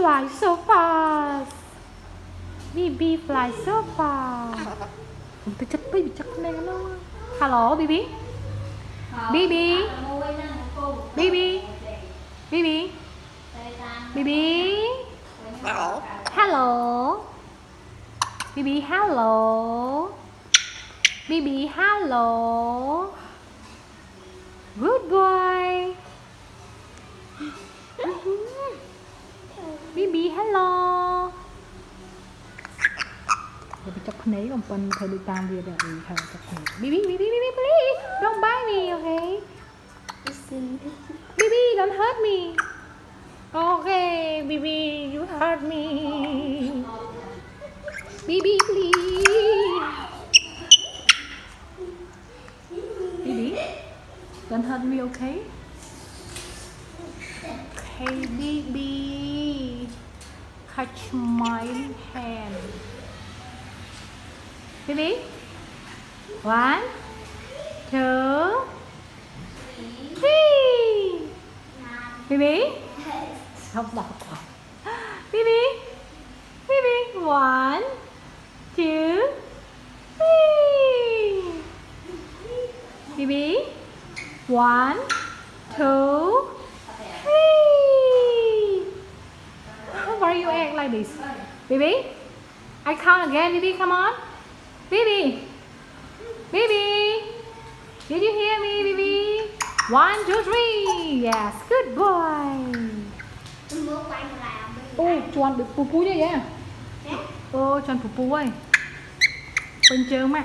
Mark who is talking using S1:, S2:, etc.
S1: fly so fast. Bibi fly so fast. Tôi chắc Bibi chắc này nó. Hello Bibi. Bibi. Bibi. Bibi. Bibi. Hello. Bibi hello. Bibi hello. Good boy. Bibi hello. Bibi chắc này còn phần thời đi tam việc là thời chắc này. Bibi please don't bite me, okay? Bibi don't hurt me. Okay, Bibi you hurt me. Bibi please. Bibi don't hurt me, okay? Okay, Bibi, catch my hand. Bibi, 1, 2, 3. Bibi, không đọc rồi. Bibi, 1, 2, 3. Bibi, 1, 2, 3. Why you act like this? Bibi, I count again. Bibi, come on. Bibi, did you hear me, Bibi? 1, 2, 3. Yes, good boy. Ôi, tròn được pú pú như vậy. Ôi, tròn pú pú ơi. Bên chơi mà.